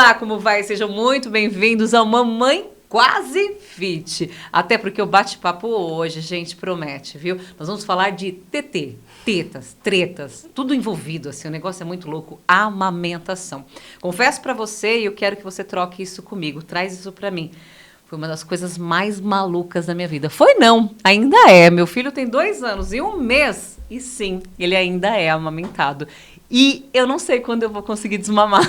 Olá, como vai? Sejam muito bem-vindos ao Mamãe Quase Fit. Até porque o bate-papo hoje, gente, promete, viu? Nós vamos falar de TT, tetas, tretas, tudo envolvido, assim, o negócio é muito louco, amamentação. Confesso pra você e eu quero que você troque isso comigo, traz isso pra mim. Foi uma das coisas mais malucas da minha vida. Foi não, ainda é. Meu filho tem 2 anos e 1 mês. E sim, ele ainda é amamentado. E eu não sei quando eu vou conseguir desmamar.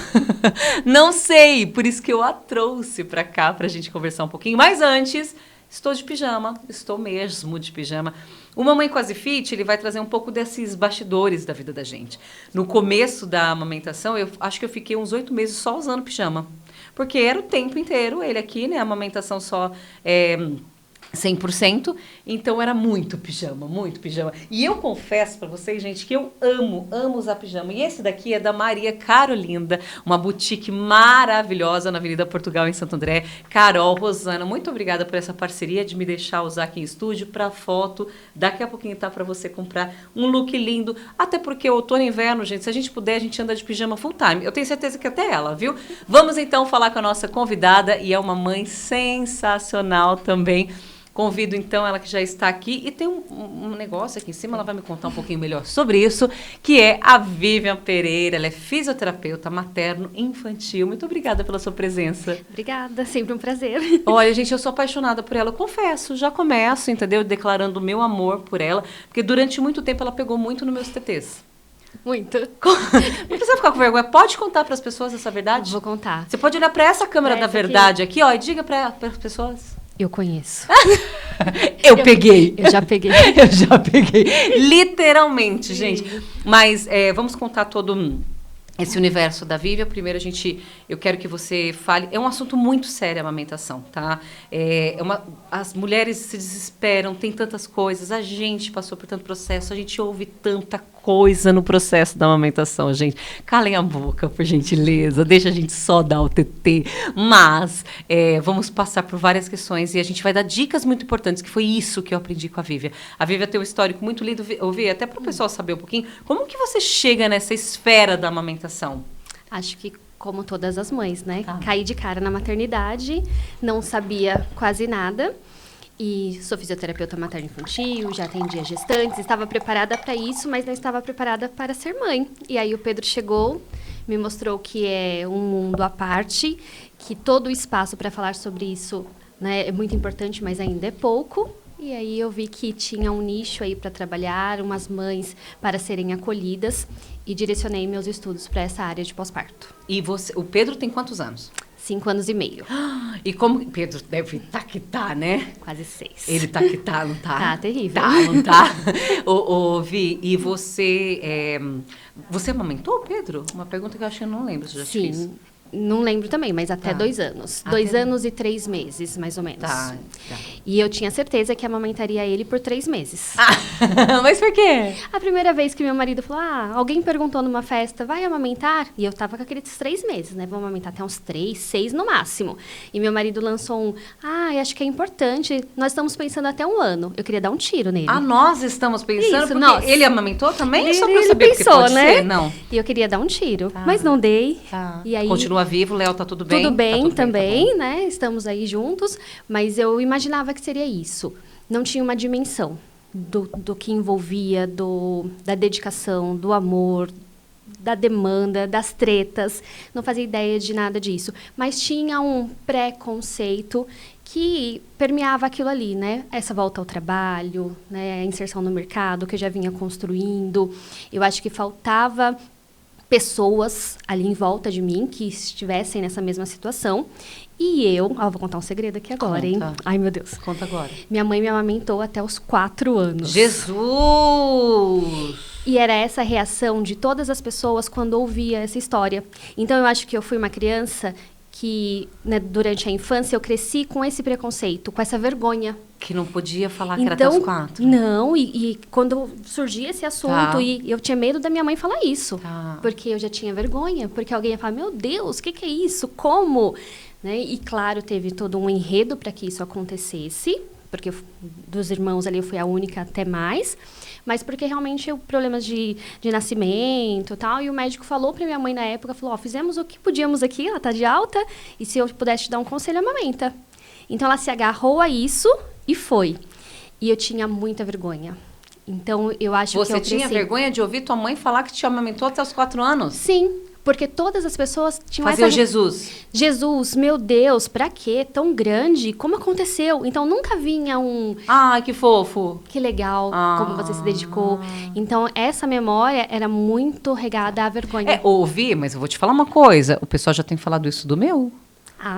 Não sei, por isso que eu a trouxe pra cá pra gente conversar um pouquinho. Mas antes, estou de pijama, estou mesmo de pijama. O Mamãe Quase Fit, ele vai trazer um pouco desses bastidores da vida da gente. No começo da amamentação, eu acho que eu fiquei uns 8 meses só usando pijama. Porque era o tempo inteiro, ele aqui, né, a amamentação só 100%, então era muito pijama, muito pijama. E eu confesso pra vocês, gente, que eu amo usar pijama. E esse daqui é da Maria Carolinda, uma boutique maravilhosa na Avenida Portugal, em Santo André. Carol, Rosana, muito obrigada por essa parceria de me deixar usar aqui em estúdio pra foto. Daqui a pouquinho tá pra você comprar um look lindo, até porque outono e inverno, gente, se a gente puder, a gente anda de pijama full time. Eu tenho certeza que até ela, viu? Vamos então falar com a nossa convidada, e é uma mãe sensacional também. Convido, então, ela que já está aqui. E tem um negócio aqui em cima, ela vai me contar um pouquinho melhor sobre isso, que é a Vivian Pereira. Ela é fisioterapeuta materno-infantil. Muito obrigada pela sua presença. Obrigada, sempre um prazer. Olha, gente, eu sou apaixonada por ela. Eu confesso, já começo, entendeu? Declarando o meu amor por ela, porque durante muito tempo ela pegou muito nos meus TTs. Muito. Não precisa ficar com vergonha. Pode contar para as pessoas essa verdade? Vou contar. Você pode olhar para essa câmera da verdade aqui, ó, e diga para as pessoas. Eu conheço. Eu peguei. Eu já peguei. Eu já peguei. Literalmente, gente. Mas vamos contar todo esse universo da Vivian. Primeiro, eu quero que você fale. É um assunto muito sério a amamentação, tá? As mulheres se desesperam, tem tantas coisas. A gente passou por tanto processo, a gente ouve tanta coisa no processo da amamentação, gente. Calem a boca, por gentileza. Deixa a gente só dar o TT. Mas vamos passar por várias questões e a gente vai dar dicas muito importantes, que foi isso que eu aprendi com a Vivian. A Vivian tem um histórico muito lindo. Ouvir, até para o pessoal saber um pouquinho, como que você chega nessa esfera da amamentação? Acho que como todas as mães, né? Tá. Caí de cara na maternidade, não sabia quase nada. E sou fisioterapeuta materno-infantil, já atendia gestantes, estava preparada para isso, mas não estava preparada para ser mãe. E aí o Pedro chegou, me mostrou que é um mundo à parte, que todo o espaço para falar sobre isso, né, é muito importante, mas ainda é pouco. E aí eu vi que tinha um nicho aí para trabalhar, umas mães para serem acolhidas, e direcionei meus estudos para essa área de pós-parto. E o Pedro tem quantos anos? 5 anos e meio. E como... Pedro deve estar que tá, né? Quase 6. Ele tá que tá, não tá? Tá terrível. Tá, não tá? Vi, e você... Você amamentou, Pedro? Uma pergunta que eu acho que eu não lembro se eu já te fiz. Sim. Não lembro também, mas até 2 anos. 2 anos e 3 meses, mais ou menos. Tá. E eu tinha certeza que amamentaria ele por 3 meses. Mas por quê? A primeira vez que meu marido falou, alguém perguntou numa festa, vai amamentar? E eu tava com aqueles 3 meses, né? Vou amamentar até uns 3, 6 no máximo. E meu marido lançou acho que é importante, nós estamos pensando até 1 ano. Eu queria dar um tiro nele. Nós estamos pensando, Isso, porque ele amamentou também? Ele, só pra eu ele saber, pensou, pode né? Ser? Não. E eu queria dar um tiro, mas não dei. Tá. E aí, continua vivo, Léo, tá tudo bem? Tudo bem, tá tudo também, bem, tá né? Estamos aí juntos, mas eu imaginava que seria isso. Não tinha uma dimensão do que envolvia, da dedicação, do amor, da demanda, das tretas. Não fazia ideia de nada disso. Mas tinha um preconceito que permeava aquilo ali, né? Essa volta ao trabalho, né? A inserção no mercado que eu já vinha construindo. Eu acho que faltava pessoas ali em volta de mim que estivessem nessa mesma situação. E eu... vou contar um segredo aqui agora, hein? Ai, meu Deus. Conta agora. Minha mãe me amamentou até os 4 anos. Jesus! E era essa a reação de todas as pessoas quando ouvia essa história. Então, eu acho que eu fui uma criança que, né, durante a infância, eu cresci com esse preconceito, com essa vergonha. Que não podia falar que era até os 4. Não, e quando surgia esse assunto, e eu tinha medo da minha mãe falar isso. Porque eu já tinha vergonha, porque alguém ia falar, meu Deus, o que é isso? Como? Né? E, claro, teve todo um enredo para que isso acontecesse, porque dos irmãos ali eu fui a única até mais, mas porque realmente eu problemas de nascimento e tal, e o médico falou para minha mãe na época, falou, fizemos o que podíamos aqui, ela tá de alta, e se eu pudesse te dar um conselho, amamenta. Então ela se agarrou a isso e foi. E eu tinha muita vergonha. Então eu acho que eu Você tinha vergonha de ouvir tua mãe falar que te amamentou até os 4 anos? Sim, porque todas as pessoas tinham Fazia o Jesus. Jesus, meu Deus, pra quê? Tão grande? Como aconteceu? Então, nunca vinha Ai, que fofo. Que legal, como você se dedicou. Então, essa memória era muito regada à vergonha. Ouvi, mas eu vou te falar uma coisa. O pessoal já tem falado isso do meu.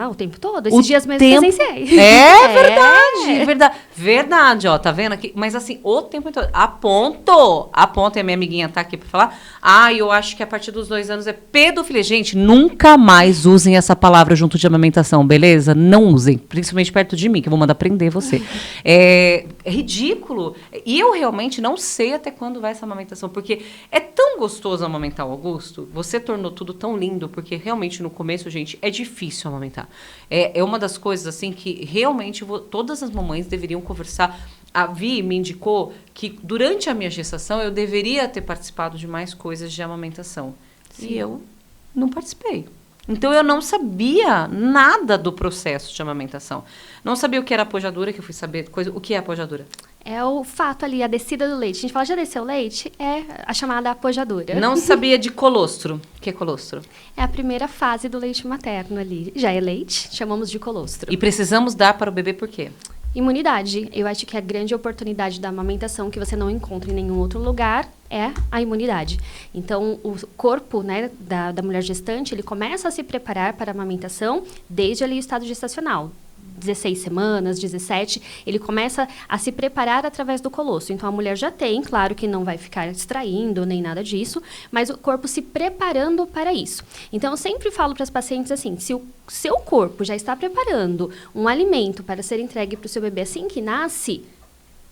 O tempo todo? Esses dias mesmo presenciei. Verdade. Verdade, ó, tá vendo aqui? Mas assim, o tempo todo. A ponto, e a minha amiguinha tá aqui pra falar. Eu acho que a partir dos 2 anos é pedofilia. Gente, nunca mais usem essa palavra junto de amamentação, beleza? Não usem, principalmente perto de mim, que eu vou mandar prender você. É ridículo. E eu realmente não sei até quando vai essa amamentação, porque é tão gostoso amamentar o Augusto. Você tornou tudo tão lindo, porque realmente no começo, gente, é difícil amamentar. É uma das coisas, assim, que realmente todas as mamães deveriam conversar. A Vi me indicou que durante a minha gestação eu deveria ter participado de mais coisas de amamentação. Sim. E eu não participei. Então, eu não sabia nada do processo de amamentação. Não sabia o que era apojadura, que eu fui saber o que é apojadura. É o fato ali, a descida do leite. A gente fala, já desceu o leite? É a chamada apojadura. Não sabia de colostro. O que é colostro? É a primeira fase do leite materno ali. Já é leite, chamamos de colostro. E precisamos dar para o bebê por quê? Imunidade. Eu acho que a grande oportunidade da amamentação que você não encontra em nenhum outro lugar é a imunidade. Então, o corpo, né, da mulher gestante, ele começa a se preparar para a amamentação desde ali o estado gestacional. 16 semanas, 17, ele começa a se preparar através do colosso. Então, a mulher já tem, claro que não vai ficar extraindo nem nada disso, mas o corpo se preparando para isso. Então, eu sempre falo para as pacientes assim, se o seu corpo já está preparando um alimento para ser entregue para o seu bebê assim que nasce,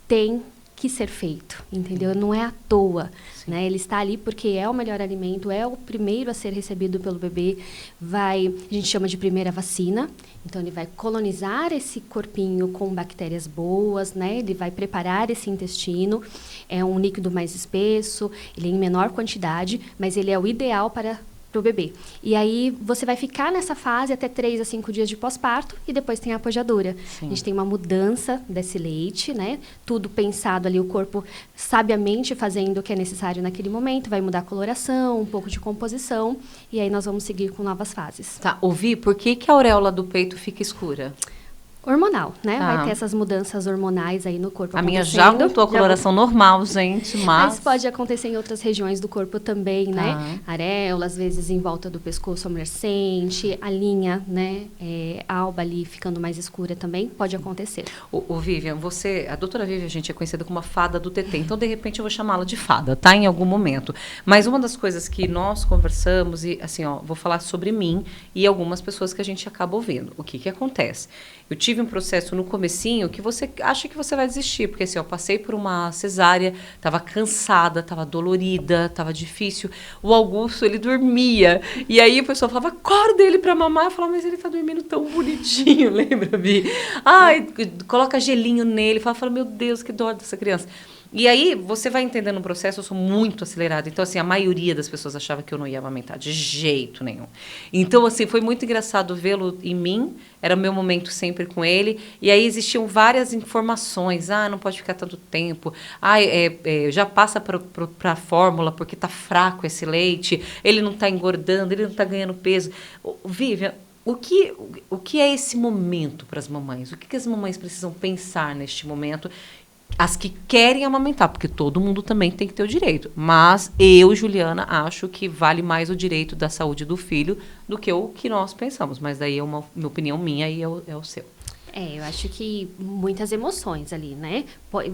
tem que ser feito, entendeu? Não é à toa, né? Ele está ali porque é o melhor alimento, é o primeiro a ser recebido pelo bebê, a gente chama de primeira vacina, então ele vai colonizar esse corpinho com bactérias boas, né? Ele vai preparar esse intestino, é um líquido mais espesso, ele é em menor quantidade, mas ele é o ideal para o bebê. E aí você vai ficar nessa fase até 3 a 5 dias de pós-parto e depois tem a apojadura. Sim. A gente tem uma mudança desse leite, né? Tudo pensado ali, o corpo sabiamente fazendo o que é necessário naquele momento, vai mudar a coloração, um pouco de composição, e aí nós vamos seguir com novas fases. Tá, ouvi, por que a auréola do peito fica escura? Hormonal, né? Vai ter essas mudanças hormonais aí no corpo. A minha já voltou a coloração normal, gente, mas pode acontecer em outras regiões do corpo também, né? Areola, às vezes em volta do pescoço a mulher sente, a linha, né? Alba ali ficando mais escura também, pode acontecer. O Vivian, a doutora Vivian, gente, é conhecida como a fada do TT, então de repente eu vou chamá-la de fada, tá? Em algum momento. Mas uma das coisas que nós conversamos, e assim, vou falar sobre mim e algumas pessoas que a gente acaba ouvindo. O que acontece? Eu tive um processo no comecinho que você acha que você vai desistir, porque assim, eu passei por uma cesárea, estava cansada, estava dolorida, estava difícil. O Augusto, ele dormia. E aí a pessoa falava, acorda ele para mamar. Eu falava, mas ele está dormindo tão bonitinho, lembra, Bi? Ai, coloca gelinho nele. Fala, meu Deus, que dó dessa criança. E aí, você vai entendendo o processo, eu sou muito acelerada. Então, assim, a maioria das pessoas achava que eu não ia amamentar, de jeito nenhum. Então, assim, foi muito engraçado vê-lo em mim, era o meu momento sempre com ele. E aí, existiam várias informações. Não pode ficar tanto tempo. Já passa para a fórmula, porque está fraco esse leite. Ele não está engordando, ele não está ganhando peso. Vivian, o que é esse momento para as mamães? O que as mamães precisam pensar neste momento? As que querem amamentar, porque todo mundo também tem que ter o direito. Mas eu, Juliana, acho que vale mais o direito da saúde do filho do que o que nós pensamos. Mas daí é uma opinião minha e é o seu. Eu acho que muitas emoções ali, né?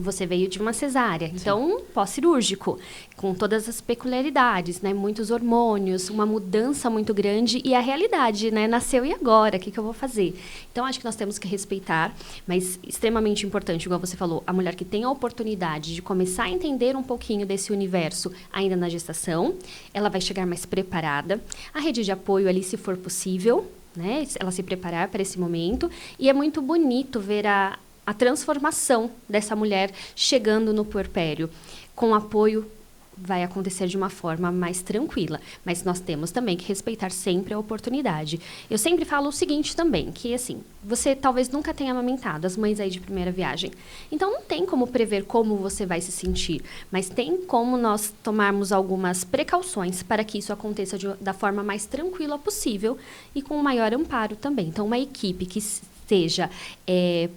Você veio de uma cesárea, então pós-cirúrgico, com todas as peculiaridades, né? Muitos hormônios, uma mudança muito grande e a realidade, né? Nasceu e agora, o que eu vou fazer? Então, acho que nós temos que respeitar, mas extremamente importante, igual você falou, a mulher que tem a oportunidade de começar a entender um pouquinho desse universo ainda na gestação, ela vai chegar mais preparada. A rede de apoio ali, se for possível, né? Ela se preparar para esse momento. E é muito bonito ver a transformação dessa mulher chegando no puerpério. Com apoio, vai acontecer de uma forma mais tranquila. Mas nós temos também que respeitar sempre a oportunidade. Eu sempre falo o seguinte também, que assim, você talvez nunca tenha amamentado, as mães aí de primeira viagem. Então, não tem como prever como você vai se sentir, mas tem como nós tomarmos algumas precauções para que isso aconteça da forma mais tranquila possível e com o maior amparo também. Então, uma equipe que seja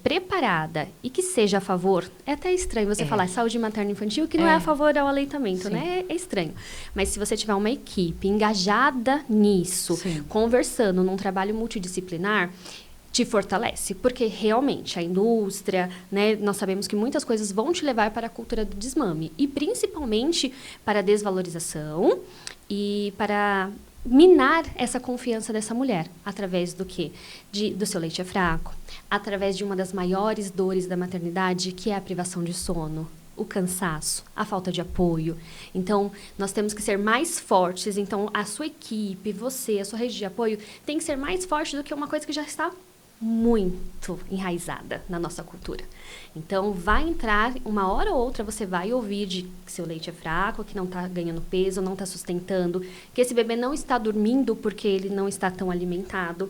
preparada e que seja a favor, é até estranho você falar saúde materno-infantil, que não é a favor ao aleitamento, né? É estranho. Mas se você tiver uma equipe engajada nisso, conversando num trabalho multidisciplinar, te fortalece, porque realmente a indústria, né, nós sabemos que muitas coisas vão te levar para a cultura do desmame, e principalmente para a desvalorização e para minar essa confiança dessa mulher, através do quê? Do seu leite é fraco, através de uma das maiores dores da maternidade, que é a privação de sono, o cansaço, a falta de apoio. Então, nós temos que ser mais fortes. Então, a sua equipe, você, a sua rede de apoio, tem que ser mais forte do que uma coisa que já está muito enraizada na nossa cultura. Então, vai entrar, uma hora ou outra, você vai ouvir de que seu leite é fraco, que não está ganhando peso, não está sustentando, que esse bebê não está dormindo porque ele não está tão alimentado,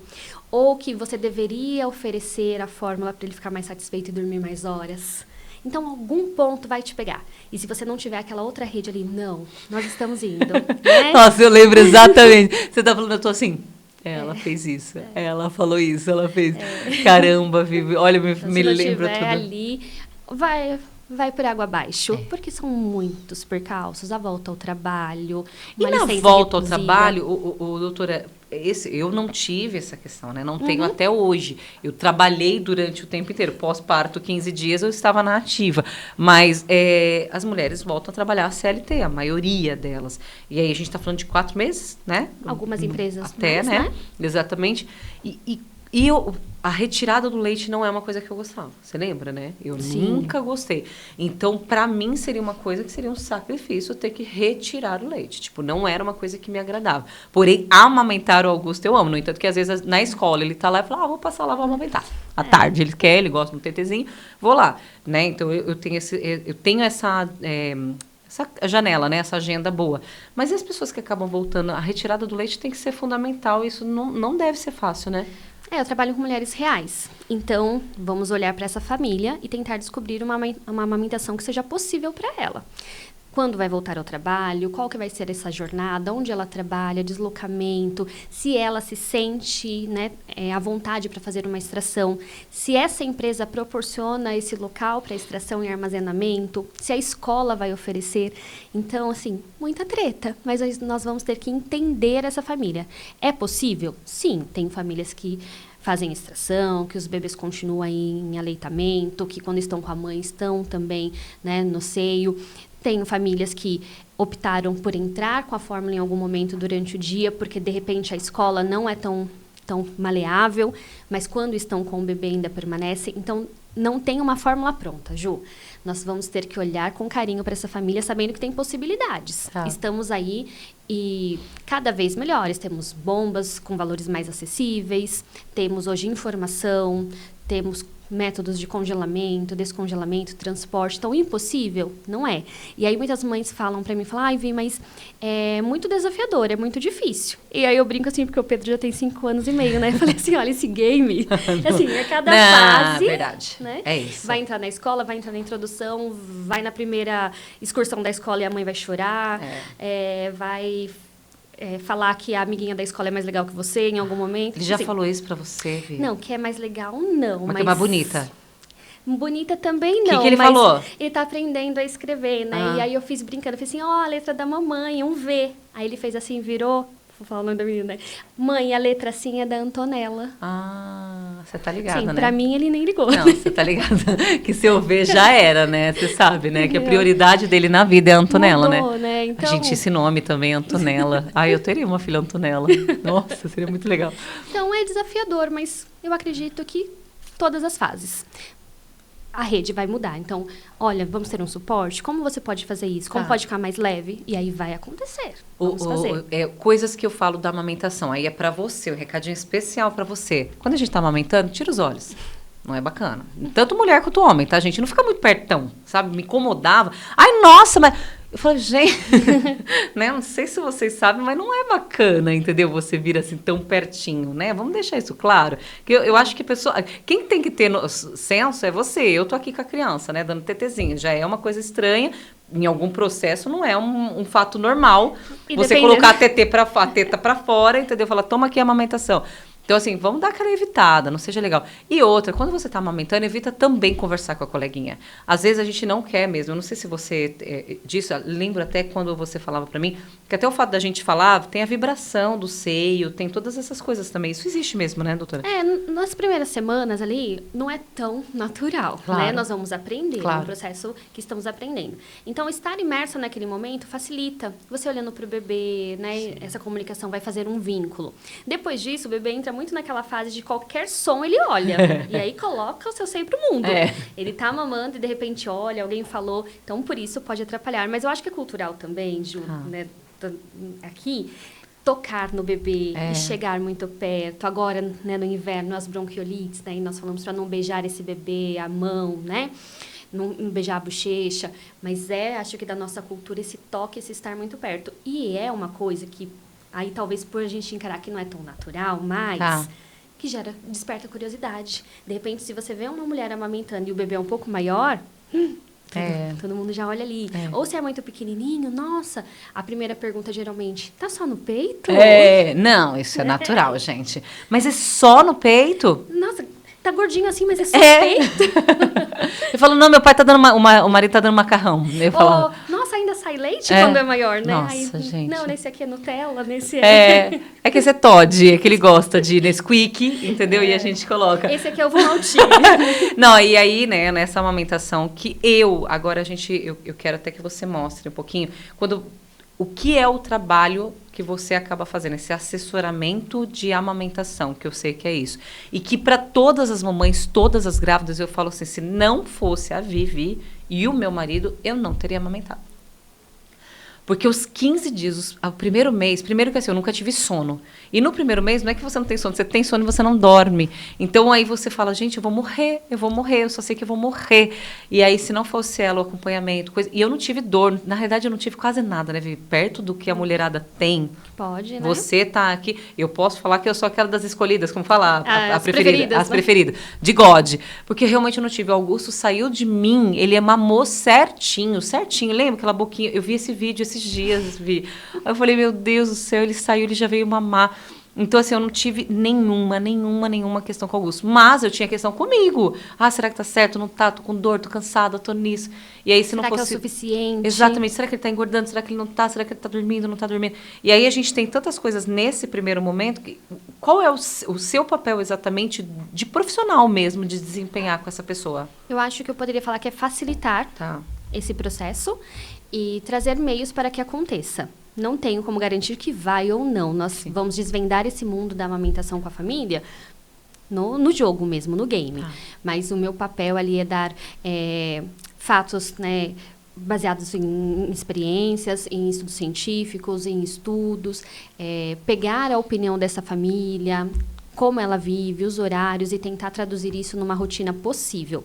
ou que você deveria oferecer a fórmula para ele ficar mais satisfeito e dormir mais horas. Então, algum ponto vai te pegar. E se você não tiver aquela outra rede ali, não, nós estamos indo. Né? Nossa, eu lembro exatamente. Você tá falando, eu tô assim... Ela fez isso, ela falou isso, ela fez... Caramba, Vivi, olha, então, me lembra tudo. Ali, vai por água abaixo, porque são muitos percalços, a volta ao trabalho, e na volta ao trabalho, doutora, eu não tive essa questão, né? Não tenho até hoje. Eu trabalhei durante o tempo inteiro. Pós-parto, 15 dias, eu estava na ativa. Mas as mulheres voltam a trabalhar a CLT, a maioria delas. E aí a gente está falando de 4 meses, né? Algumas empresas até, mais, né? Exatamente. A retirada do leite não é uma coisa que eu gostava. Você lembra, né? Eu nunca gostei. Então, para mim, seria uma coisa que seria um sacrifício ter que retirar o leite. Tipo, não era uma coisa que me agradava. Porém, amamentar o Augusto eu amo. No entanto, que às vezes na escola ele tá lá e fala, vou passar lá, vou amamentar. À tarde, ele quer, ele gosta do tetezinho, vou lá. Né? Então, eu tenho essa janela, né? Essa agenda boa. Mas e as pessoas que acabam voltando? A retirada do leite tem que ser fundamental. Isso não deve ser fácil, né? Eu trabalho com mulheres reais. Então, vamos olhar para essa família e tentar descobrir uma amamentação que seja possível para ela. Quando vai voltar ao trabalho, qual que vai ser essa jornada, onde ela trabalha, deslocamento, se ela se sente, né, à vontade para fazer uma extração, se essa empresa proporciona esse local para extração e armazenamento, se a escola vai oferecer. Então, assim, muita treta, mas nós vamos ter que entender essa família. É possível? Sim, tem famílias que fazem extração, que os bebês continuam em aleitamento, que quando estão com a mãe estão também, né, no seio. Tem famílias que optaram por entrar com a fórmula em algum momento durante o dia, porque de repente a escola não é tão maleável, mas quando estão com o bebê ainda permanece. Então, não tem uma fórmula pronta, Ju. Nós vamos ter que olhar com carinho para essa família, sabendo que tem possibilidades. Estamos aí e cada vez melhores. Temos bombas com valores mais acessíveis, temos hoje informação, temos métodos de congelamento, descongelamento, transporte. Então, impossível? Não é. E aí, muitas mães falam pra mim, ai, Vi, mas é muito desafiador, é muito difícil. E aí, eu brinco assim, porque o Pedro já tem 5 anos e meio, né? Eu falei assim, olha, esse game, assim, é cada fase. Verdade. Né? É isso. Vai entrar na escola, vai entrar na introdução, vai na primeira excursão da escola e a mãe vai chorar, vai... falar que a amiguinha da escola é mais legal que você em algum momento. Ele já falou isso pra você, Vi? Não, que é mais legal, não. Mas que é mais bonita? Bonita também não. O que ele falou? Ele tá aprendendo a escrever, né? E aí eu fiz brincando, eu fiz assim, a letra da mamãe, um V. Aí ele fez assim, virou... Vou falar o nome da menina, né? Mãe, a letra assim é da Antonella. Você tá ligada, sim, né? Pra mim ele nem ligou. Não, você tá ligada que se eu ver já era, né? Você sabe, né? Que a prioridade dele na vida é a Antonella, Mudou, né? Então... A gente esse nome também, Antonella. Eu teria uma filha Antonella. Nossa, seria muito legal. Então é desafiador, mas eu acredito que todas as fases. A rede vai mudar. Então, olha, vamos ter um suporte? Como você pode fazer isso? Como pode ficar mais leve? E aí vai acontecer. Vamos fazer. Coisas que eu falo da amamentação. Aí é pra você, um recadinho especial pra você. Quando a gente tá amamentando, tira os olhos. Não é bacana. Tanto mulher quanto homem, tá, gente? Não fica muito pertão, sabe? Me incomodava. Ai, nossa, mas... Eu falei, gente, né? Não sei se vocês sabem, mas não é bacana, entendeu? Você vir assim tão pertinho, né? Vamos deixar isso claro. Que eu acho que a pessoa... Quem tem que ter senso é você. Eu tô aqui com a criança, né? Dando tetezinho. Já é uma coisa estranha. Em algum processo não é um fato normal. E você colocar a teta pra fora, entendeu? Falar, toma aqui a amamentação. Então, assim, vamos dar aquela evitada, não seja legal. E outra, quando você está amamentando, evita também conversar com a coleguinha. Às vezes a gente não quer mesmo. Eu não sei se você disso, lembro até quando você falava para mim, que até o fato da gente falar, tem a vibração do seio, tem todas essas coisas também. Isso existe mesmo, né, doutora? Nas primeiras semanas ali, não é tão natural, claro. né? Nós vamos aprender, claro. É um processo que estamos aprendendo. Então, estar imersa naquele momento facilita. Você olhando para o bebê, né? Sim. Essa comunicação vai fazer um vínculo. Depois disso, o bebê entra muito naquela fase de qualquer som ele olha. E aí coloca o seu seio pro mundo. Ele tá mamando e de repente olha, alguém falou. Então, por isso pode atrapalhar. Mas eu acho que é cultural também, Ju, né? Aqui, tocar no bebê e chegar muito perto. Agora, né, no inverno, as bronquiolites, né? E nós falamos para não beijar esse bebê, a mão, né? Não beijar a bochecha. Mas acho que da nossa cultura, esse toque, esse estar muito perto. E é uma coisa que aí talvez por a gente encarar que não é tão natural, mas que desperta curiosidade. De repente, se você vê uma mulher amamentando e o bebê é um pouco maior, todo mundo já olha ali. Ou se é muito pequenininho, nossa, a primeira pergunta geralmente, tá só no peito? Não, isso é natural, gente. Mas é só no peito? Nossa, tá gordinho assim, mas é só no peito? Eu falo, não, meu pai tá dando o marido tá dando macarrão. Eu falo, nossa, ainda sai leite quando é maior, né? Nossa, gente. Não, nesse aqui é Nutella, nesse é que esse é Toddy, é que ele gosta de Nesquik, entendeu? E a gente coloca. Esse aqui é o Vomaltine. Não, e aí, né, nessa amamentação que agora eu quero até que você mostre um pouquinho, o que é o trabalho que você acaba fazendo, esse assessoramento de amamentação, que eu sei que é isso. E que para todas as mamães, todas as grávidas, eu falo assim, se não fosse a Vivi e o meu marido, eu não teria amamentado. Porque os 15 dias, o primeiro mês, primeiro que assim, eu nunca tive sono. E no primeiro mês, não é que você não tem sono, você tem sono e você não dorme. Então, aí você fala, gente, eu vou morrer, eu só sei que eu vou morrer. E aí, se não fosse ela, o acompanhamento, coisa... E eu não tive dor, na realidade, eu não tive quase nada, né, Vivi? Perto do que a mulherada tem. Pode, né? Você tá aqui, eu posso falar que eu sou aquela das escolhidas, como falar, a preferida. As né? preferidas, de God. Porque realmente eu não tive. O Augusto saiu de mim, ele mamou certinho. Lembra aquela boquinha? Eu vi esse vídeo esses dias, vi. Aí eu falei, meu Deus do céu, ele saiu, ele já veio mamar. Então, assim, eu não tive nenhuma questão com o Augusto. Mas eu tinha questão comigo. Ah, será que tá certo? Não tá? Tô com dor, tô cansada, tô nisso. E aí, se não fosse... Será que é o suficiente? Exatamente. Será que ele tá engordando? Será que ele não tá? Será que ele tá dormindo? Não tá dormindo? E aí, a gente tem tantas coisas nesse primeiro momento. Qual é o seu papel exatamente de profissional mesmo, de desempenhar com essa pessoa? Eu acho que eu poderia falar que é facilitar esse processo e trazer meios para que aconteça. Não tenho como garantir que vai ou não. Nós vamos desvendar esse mundo da amamentação com a família no jogo mesmo, no game. Mas o meu papel ali é dar fatos, né, baseados em experiências, em estudos científicos, em estudos, pegar a opinião dessa família, como ela vive, os horários e tentar traduzir isso numa rotina possível.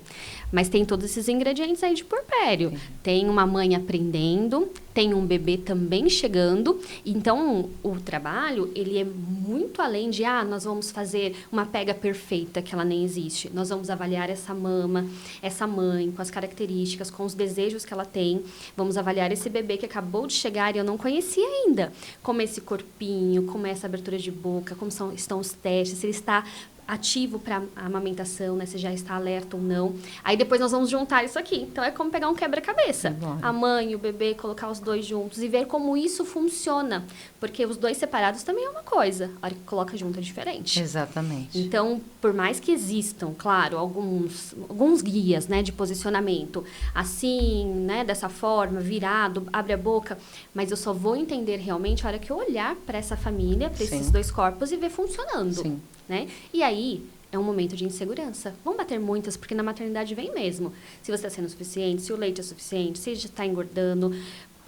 Mas tem todos esses ingredientes aí de puerpério. Tem uma mãe aprendendo, tem um bebê também chegando. Então, o trabalho, ele é muito além de, nós vamos fazer uma pega perfeita, que ela nem existe. Nós vamos avaliar essa mama, essa mãe, com as características, com os desejos que ela tem. Vamos avaliar esse bebê que acabou de chegar e eu não conhecia ainda. Como é esse corpinho, como é essa abertura de boca, como estão os testes, se ele está ativo para a amamentação, né? Se já está alerta ou não. Aí depois nós vamos juntar isso aqui. Então, é como pegar um quebra-cabeça. A mãe e o bebê, colocar os dois juntos e ver como isso funciona. Porque os dois separados também é uma coisa. A hora que coloca junto é diferente. Exatamente. Então, por mais que existam, claro, alguns guias, né, de posicionamento, assim, né, dessa forma, virado, abre a boca, mas eu só vou entender realmente a hora que eu olhar para essa família, para esses dois corpos e ver funcionando. Sim. Né? E aí, é um momento de insegurança. Vão bater muitas, porque na maternidade vem mesmo. Se você está sendo suficiente, se o leite é suficiente, se já está engordando,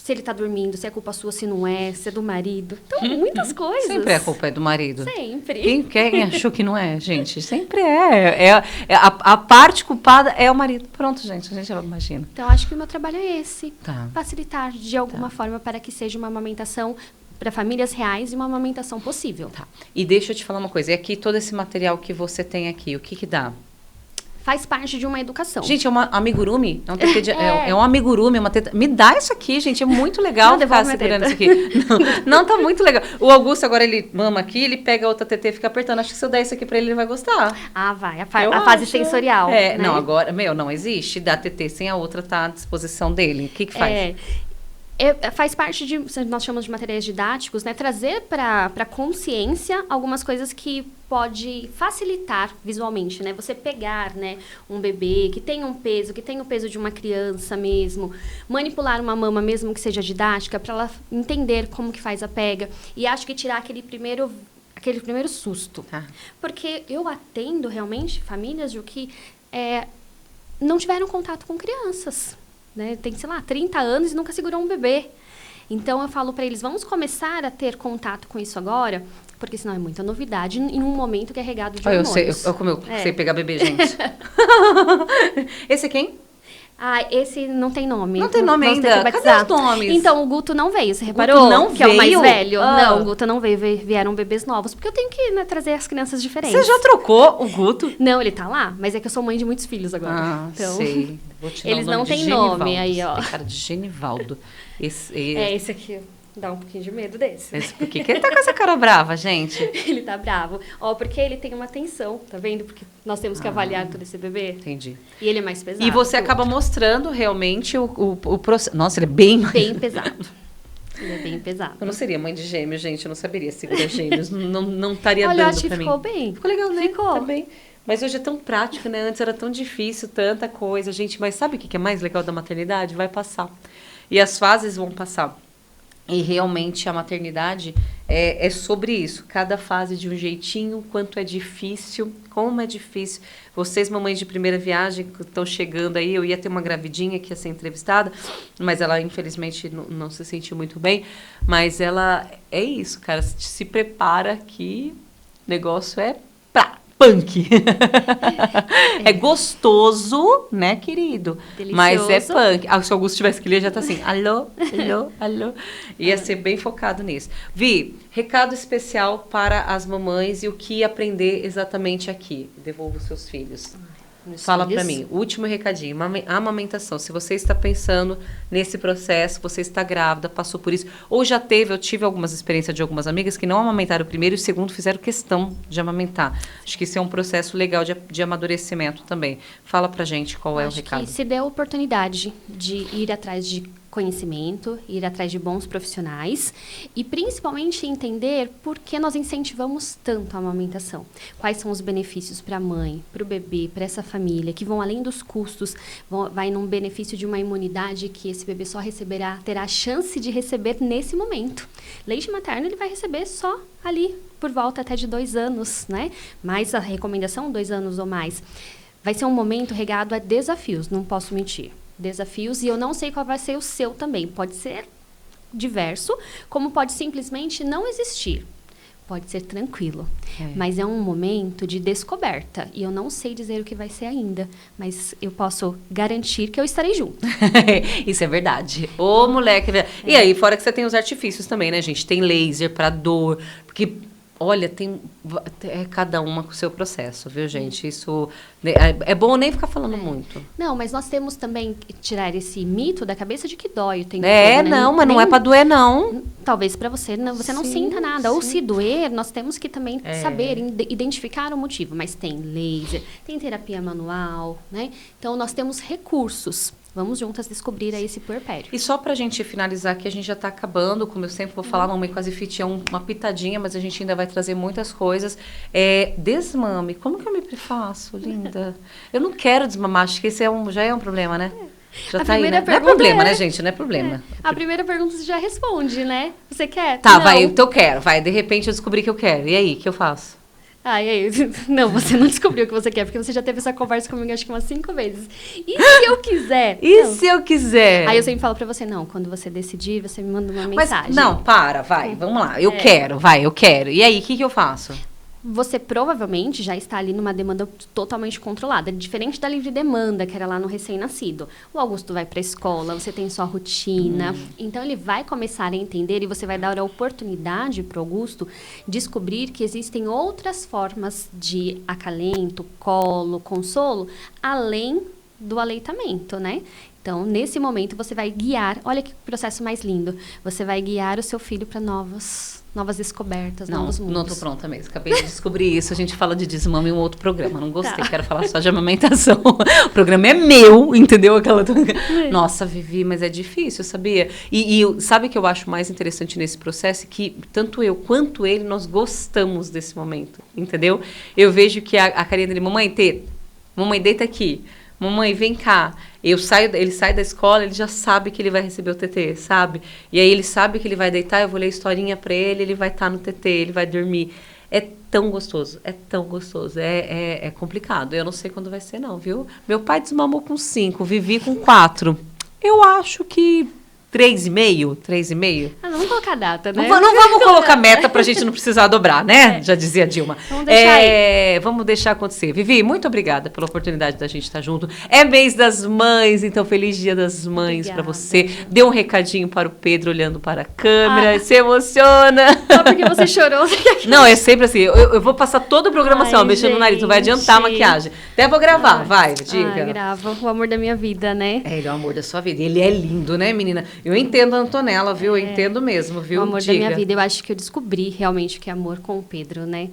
se ele tá dormindo, se é culpa sua, se não é, se é do marido. Então, muitas coisas. Sempre a culpa é do marido. Sempre. Quem achou que não é, gente? Sempre é. A parte culpada é o marido. Pronto, gente, a gente imagina. Então, acho que o meu trabalho é esse. Tá. Facilitar de alguma forma para que seja uma amamentação para famílias reais e uma amamentação possível. Tá. E deixa eu te falar uma coisa. E aqui, todo esse material que você tem aqui, o que dá? Faz parte de uma educação. Gente, é uma amigurumi. É um amigurumi, uma teta. Me dá isso aqui, gente. É muito legal Não, ficar devolve segurando minha isso aqui. Não, tá muito legal. O Augusto, agora, ele mama aqui, ele pega a outra teta e fica apertando. Acho que se eu der isso aqui pra ele, ele vai gostar. Ah, vai. A Eu fase acho. sensorial. É, né? não, agora, não existe. Dar TT sem a outra tá à disposição dele. O que faz? Faz parte de, nós chamamos de materiais didáticos, né? Trazer para consciência algumas coisas que pode facilitar visualmente, né? Você pegar, né, um bebê que tem um peso, que tem o peso de uma criança mesmo, manipular uma mama mesmo que seja didática, para ela entender como que faz a pega. E acho que tirar aquele primeiro susto. Tá. Porque eu atendo realmente famílias de que não tiveram contato com crianças. Né? Tem, sei lá, 30 anos e nunca segurou um bebê. Então, eu falo para eles, vamos começar a ter contato com isso agora, porque senão é muita novidade em um momento que é regado de hormônios. Eu sei pegar bebê, gente. Esse é quem? Ah, esse não tem nome. Não tem nome ainda. Cadê os nomes? Então, o Guto não veio, você reparou? Não que veio? É o mais velho? Ah. Não, o Guto não veio, vieram bebês novos, porque eu tenho que, né, trazer as crianças diferentes. Você já trocou o Guto? Não, ele tá lá, mas é que eu sou mãe de muitos filhos agora. Ah, então, sei. Vou te dar eles o nome não de têm Genivaldo. nome aí, ó. Tem cara de Genivaldo. Esse aqui dá um pouquinho de medo desse. Por que ele tá com essa cara brava, gente? Ele tá bravo. Ó, porque ele tem uma tensão, tá vendo? Porque nós temos que avaliar todo esse bebê. Entendi. E ele é mais pesado. E você acaba mostrando realmente o processo. Nossa, ele é bem... Bem pesado. Ele é bem pesado. Eu não seria mãe de gêmeos, gente. Eu não saberia segurar gêmeos. não estaria Olha, dando acho que pra mim. ficou bem. Ficou legal, né? Ficou. Tá bem. Mas hoje é tão prático, né? Antes era tão difícil, tanta coisa, gente. Mas sabe o que é mais legal da maternidade? Vai passar. E as fases vão passar. E realmente a maternidade é sobre isso. Cada fase de um jeitinho, quanto é difícil, como é difícil. Vocês, mamães de primeira viagem, que estão chegando aí, eu ia ter uma gravidinha que ia ser entrevistada, mas ela, infelizmente, não se sentiu muito bem. Mas ela, é isso, cara, se prepara que o negócio é punk. É gostoso, né, querido? Delicioso. Mas é punk. Se o Augusto tivesse que ler, já tá assim, alô, alô, alô. Ia ser bem focado nisso. Vi, recado especial para as mamães e o que aprender exatamente aqui. Devolva os seus filhos. Fala para mim, último recadinho, amamentação. Se você está pensando nesse processo, você está grávida, passou por isso, ou já teve, eu tive algumas experiências de algumas amigas que não amamentaram o primeiro e o segundo fizeram questão de amamentar. Acho que isso é um processo legal de amadurecimento também. Fala pra gente qual é o recado. Acho que se der a oportunidade de ir atrás de conhecimento, ir atrás de bons profissionais e principalmente entender por que nós incentivamos tanto a amamentação. Quais são os benefícios para a mãe, para o bebê, para essa família, que vão além dos custos, vai num benefício de uma imunidade que esse bebê só terá a chance de receber nesse momento. Leite materno ele vai receber só ali, por volta até de 2 anos, né? Mas a recomendação, 2 anos ou mais. Vai ser um momento regado a desafios, não posso mentir. Desafios, e eu não sei qual vai ser o seu também. Pode ser diverso, como pode simplesmente não existir. Pode ser tranquilo. Mas é um momento de descoberta. E eu não sei dizer o que vai ser ainda. Mas eu posso garantir que eu estarei junto. Isso é verdade. Ô, moleque. E aí, fora que você tem os artifícios também, né, gente? Tem laser pra dor. Porque... Olha, cada uma com o seu processo, viu, gente? Isso é bom nem ficar falando muito. Não, mas nós temos também que tirar esse mito da cabeça de que dói o tempo todo, né? Não, mas não é pra doer, não. Talvez para você, você não sinta nada. Ou se doer, nós temos que também saber identificar o motivo. Mas tem laser, tem terapia manual, né? Então, nós temos recursos. Vamos juntas descobrir aí esse puerpério. E só pra gente finalizar aqui, a gente já tá acabando, como eu sempre vou falar, Mamãe Quase Fit é uma pitadinha, mas a gente ainda vai trazer muitas coisas. Desmame, como que eu me faço, linda? Eu não quero desmamar, acho que esse já é um problema, né? Já tá aí, né? Não é problema, né, gente? Não é problema. A primeira pergunta você já responde, né? Você quer? Tá, não. vai, então eu quero. Vai, de repente eu descobri que eu quero. E aí, o que eu faço? Aí, não, você não descobriu o que você quer, porque você já teve essa conversa comigo acho que umas 5 vezes. E se eu quiser? E Não. se eu quiser? Aí eu sempre falo pra você, não, quando você decidir, você me manda uma Mas, mensagem. não, vai, vamos lá. Eu quero. E aí, o que eu faço? Você provavelmente já está ali numa demanda totalmente controlada, diferente da livre demanda, que era lá no recém-nascido. O Augusto vai para a escola, você tem sua rotina, então ele vai começar a entender e você vai dar a oportunidade para o Augusto descobrir que existem outras formas de acalento, colo, consolo, além do aleitamento, né? Então, nesse momento, você vai guiar, olha que processo mais lindo, você vai guiar o seu filho para novas descobertas, novos mundos. Não tô pronta mesmo. Acabei de descobrir isso. A gente fala de desmame em um outro programa. Não gostei. Quero falar só de amamentação. O programa é meu, entendeu? Nossa, Vivi, mas é difícil, sabia? E sabe o que eu acho mais interessante nesse processo? Que tanto eu quanto ele, nós gostamos desse momento, entendeu? Eu vejo que a carinha dele, mamãe, deita aqui. Mamãe, vem cá. Ele sai da escola, ele já sabe que ele vai receber o TT, sabe? E aí ele sabe que ele vai deitar, eu vou ler historinha pra ele vai estar no TT, ele vai dormir. É tão gostoso, é complicado. Eu não sei quando vai ser não, viu? Meu pai desmamou com 5, Vivi com 4. Eu acho que 3,5. Vamos colocar a data, né? Não vamos colocar meta pra gente não precisar dobrar, né? Já dizia a Dilma. Vamos deixar aí. Vamos deixar acontecer. Vivi, muito obrigada pela oportunidade da gente estar junto. É mês das mães, então feliz dia das mães para você. Dê um recadinho para o Pedro olhando para a câmera, se emociona. Só porque você chorou. Não, é sempre assim. Eu vou passar todo o programa assim, ó, mexendo no nariz. Não vai adiantar a maquiagem. Até vou gravar, vai, diga. Grava. O amor da minha vida, né? Ele é o amor da sua vida. Ele é lindo, né, menina? Eu entendo a Antonella, viu? Eu entendo mesmo, viu? O amor da minha vida. Eu acho que eu descobri realmente o que é amor com o Pedro, né?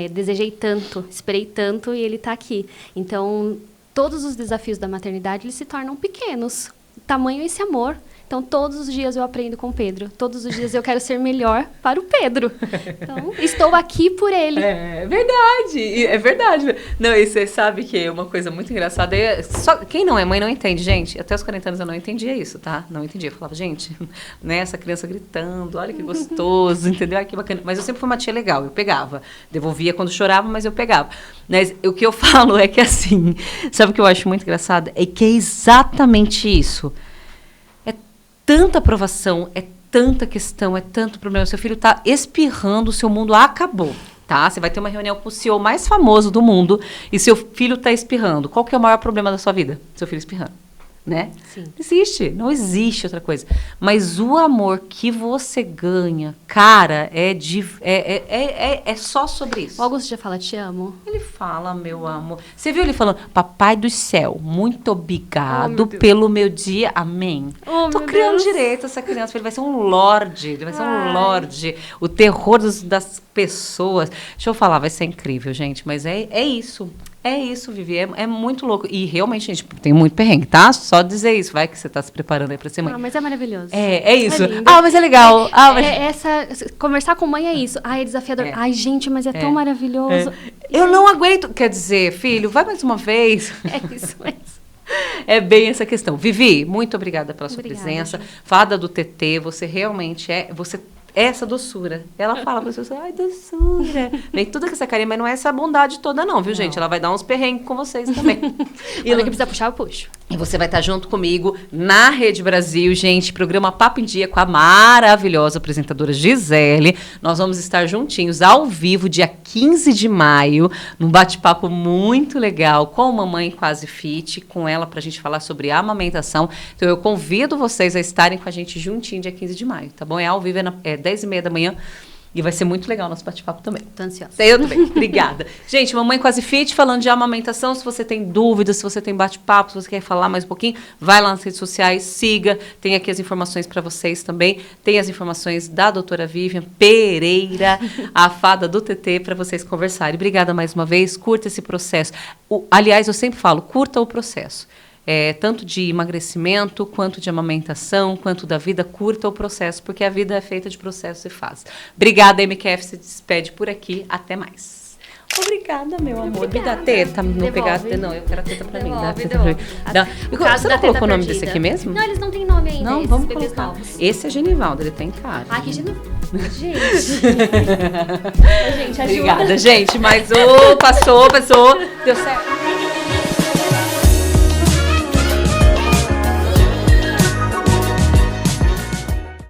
Desejei tanto, esperei tanto e ele tá aqui. Então, todos os desafios da maternidade, eles se tornam pequenos. Tamanho esse amor. Então, todos os dias eu aprendo com o Pedro. Todos os dias eu quero ser melhor para o Pedro. Então, estou aqui por ele. É verdade. Não, e você sabe que é uma coisa muito engraçada. Quem não é mãe não entende, gente. Até os 40 anos eu não entendia isso, tá? Não entendia. Eu falava, gente, né, essa criança gritando, olha que gostoso, entendeu? Ai, que bacana. Mas eu sempre fui uma tia legal, eu pegava. Devolvia quando chorava, mas eu pegava. Mas o que eu falo é que assim, sabe o que eu acho muito engraçado? É que é exatamente isso. Tanta aprovação, é tanta questão, é tanto problema. Seu filho está espirrando, o seu mundo acabou, tá? Você vai ter uma reunião com o CEO mais famoso do mundo e seu filho está espirrando. Qual que é o maior problema da sua vida? Seu filho espirrando, né? Sim. Não existe outra coisa. Mas o amor que você ganha, cara, é só sobre isso. O Augusto já fala, te amo? Ele fala, meu amor. Você viu ele falando, papai do céu, muito obrigado pelo meu dia, amém. Tô criando direito essa criança, ele vai ser um lorde, o terror das pessoas. Deixa eu falar, vai ser incrível, gente, mas é isso. É isso, Vivi, é muito louco. E realmente, gente, tem muito perrengue, tá? Só dizer isso, vai que você tá se preparando aí pra ser mãe. Mas é maravilhoso. É isso. É mas é legal. Conversar com mãe é isso. É desafiador. Ai, gente, mas é tão maravilhoso. Eu não aguento. Quer dizer, filho, vai mais uma vez. É isso mesmo. É bem essa questão. Vivi, muito obrigada pela sua presença. Fada do TT, você realmente essa doçura. Ela fala para as pessoas, ai, doçura. Vem tudo com essa carinha, mas não é essa bondade toda não, viu, gente? Ela vai dar uns perrengues com vocês também. E ela que precisa puxar, eu puxo. E você vai estar junto comigo na Rede Brasil, gente, programa Papo em Dia com a maravilhosa apresentadora Gisele. Nós vamos estar juntinhos, ao vivo, dia 15 de maio, num bate-papo muito legal com a Mamãe Quase Fit, com ela pra gente falar sobre a amamentação. Então eu convido vocês a estarem com a gente juntinho dia 15 de maio, tá bom? É ao vivo, é 10h30 da manhã. E vai ser muito legal o nosso bate-papo também. Tô ansiosa. Eu também. Obrigada. Gente, Mamãe Quase Fit, falando de amamentação. Se você tem dúvidas, se você tem bate-papo, se você quer falar mais um pouquinho, vai lá nas redes sociais, siga. Tem aqui as informações para vocês também. Tem as informações da doutora Vivian Pereira, a fada do TT, para vocês conversarem. Obrigada mais uma vez. Curta esse processo. Aliás, eu sempre falo, curta o processo. Tanto de emagrecimento, quanto de amamentação, quanto da vida, curta o processo, porque a vida é feita de processos e fases. Obrigada, MQF se despede por aqui. Até mais. Obrigada, meu amor. Me Obrigada. dá teta. Não Devolve. pegar a teta, não. Eu quero a teta pra mim. Dá a Devolve, teta pra mim. devolve. Dá. O caso Você da não colocou teta o nome perdida. desse aqui mesmo? Não, eles não têm nome ainda, Não, esses vamos bebês colocar. novos. Esse é Genivaldo, ele tem cara. Ai, que gente. Ô, gente, ajuda. Obrigada, gente. Mas passou. Deu certo.